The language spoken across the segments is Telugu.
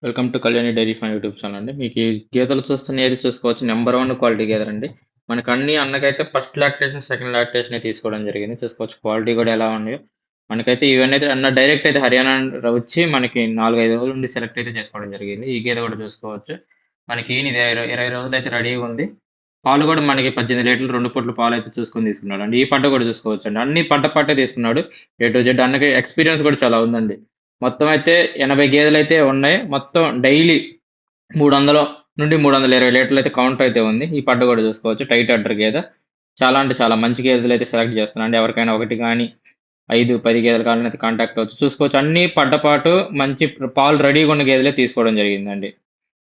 Welcome to Kalyani dairy farm YouTube channel అండి. మీకు ఈ గేదెలు చూస్తున్న ఏది చూసుకోవచ్చు. నెంబర్ 1 క్వాలిటీ గేదెలండి. మనకు అన్ని అన్నకైతే ఫస్ట్ లాక్టేషన్, సెకండ్ లాక్టేషనే తీసుకోవడం జరిగింది. చూసుకోవచ్చు క్వాలిటీ కూడా ఎలా ఉన్నాయో. మనకైతే ఇవన్నీ అయితే అన్న డైరెక్ట్ అయితే హర్యానా వచ్చి మనకి 4, 5 రోజుల నుండి సెలెక్ట్ అయితే చేసుకోవడం జరిగింది. ఈ గేదె కూడా చూసుకోవచ్చు. మనకి ఇది 20 రోజులు అయితే రెడీగా ఉంది. పాలు కూడా మనకి 18 లీటర్లు 2 పూట్ల పాలు అయితే చూసుకొని తీసుకున్నాడు అండి. ఈ పంట కూడా చూసుకోవచ్చండి. అన్ని పంట పట్టే తీసుకున్నాడు. ఏ టు జెడ్ అన్నకి ఎక్స్పీరియన్స్ కూడా చాలా ఉందండి. మొత్తం అయితే 80 గేదెలైతే ఉన్నాయి. మొత్తం డైలీ 300 నుండి 320 లీటర్లు అయితే కౌంట్ అయితే ఉంది. ఈ పడ్డ కూడా చూసుకోవచ్చు. టైట్ అడ్డర్ గేదె. చాలా అంటే చాలా మంచి గేదెలైతే సెలెక్ట్ చేస్తున్నా అండి. ఎవరికైనా 1 గాని, 5, 10 గేదెలు కావాలని అయితే కాంటాక్ట్ అవ్వచ్చు. చూసుకోవచ్చు అన్నీ పడ్డపాటు మంచి పాలు రెడీగా ఉన్న గేదెలే తీసుకోవడం జరిగిందండి.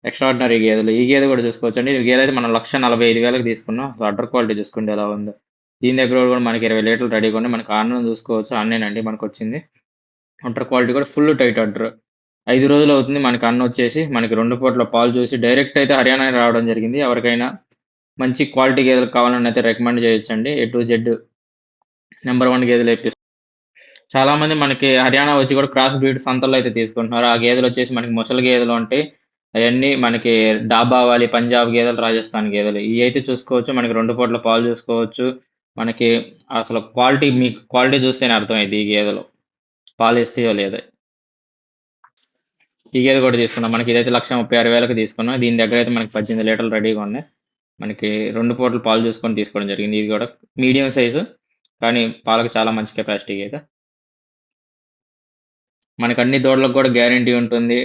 ఎక్స్ట్రార్డినరీ గేదెలు. ఈ గేదె కూడా చూసుకోవచ్చండి. ఈ గేదె అయితే మనం 1,45,000కి తీసుకున్నాం. అసలు అడ్డర్ క్వాలిటీ చూసుకోండి ఎలా ఉందో. దీని దగ్గర కూడా మనకి 20 లీటర్లు రెడీగా ఉన్నాయి. మనకి ఆన్‌లో చూసుకోవచ్చు. ఆన్‌నేనండి మనకొచ్చింది. అడ్డర్ క్వాలిటీ కూడా ఫుల్ టైట్ అడ్డర్. 5 రోజులవుతుంది మనకి అన్నొచ్చేసి. మనకి 2 పూటల పాలు చూసి డైరెక్ట్ అయితే హర్యానా రావడం జరిగింది. ఎవరికైనా మంచి క్వాలిటీ గేదెలు కావాలని అయితే రికమెండ్ చేయొచ్చండి. ఏ టు జెడ్ నంబర్ 1 గేదెలు ఇప్పిస్తాం. చాలామంది మనకి హర్యానా వచ్చి కూడా క్రాస్ బ్రీడ్ సంతల్లో అయితే తీసుకుంటున్నారు. ఆ గేదెలొచ్చేసి మనకి ముసలి గేదెలు ఉంటాయి. అయన్నీ మనకి డాబా వాలి, పంజాబ్ గేదెలు, రాజస్థాన్ గేదెలు. ఇయైతే చూసుకోవచ్చు. మనకి 2 పూటల పాలు చూసుకోవచ్చు. మనకి అసలు క్వాలిటీ మీకు క్వాలిటీ చూస్తేనే అర్థమైద్ది ఈ గేదెలు. పాలిస్తాయో లేదో. ఈ గేదె కూడా తీసుకున్నాం. మనకి ఇదైతే 1,36,000కి తీసుకున్నాం. దీని దగ్గర అయితే మనకి 18 లీటర్లు రెడీగా ఉన్నాయి. మనకి 2 పూటలు పాలు చూసుకొని తీసుకోవడం జరిగింది. ఇది కూడా మీడియం సైజు. కానీ పాలకు చాలా మంచి కెపాసిటీ గేదె. మనకు అన్ని దూడలకు కూడా గ్యారంటీ ఉంటుంది.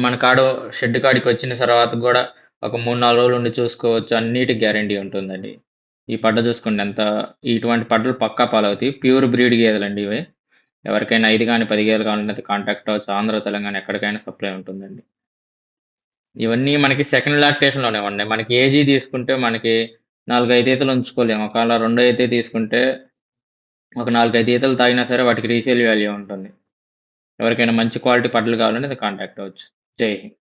మన కాడ షెడ్ కాడికి వచ్చిన తర్వాత కూడా ఒక 3, 4 రోజులు ఉండి చూసుకోవచ్చు. అన్నిటికి గ్యారంటీ ఉంటుందండి. ఈ పడ్డ చూసుకోండి ఎంత ఇటువంటి పడ్డలు పక్కా పాలవుతాయి. ప్యూర్ బ్రీడ్ గేదెలండి ఇవి. ఎవరికైనా 5 గాని, 10 గేదెలు కావాలంటే కాంటాక్ట్ అవ్వచ్చు. ఆంధ్ర, తెలంగాణ ఎక్కడికైనా సప్లై ఉంటుందండి. ఇవన్నీ మనకి సెకండ్ లాక్టేషన్‌లోనే ఉన్నాయి. మనకి ఏజీ తీసుకుంటే మనకి 4, 5 ఈతలు ఉంచుకోలేము. ఒకవేళ రెండో ఈత తీసుకుంటే ఒక 4, 5 ఈతలు తాగినా సరే వాటికి రీసేల్ వాల్యూ ఉంటుంది. ఎవరికైనా మంచి క్వాలిటీ పడ్డలు కావాలంటే కాంటాక్ట్ అవ్వచ్చు. జై హింద్.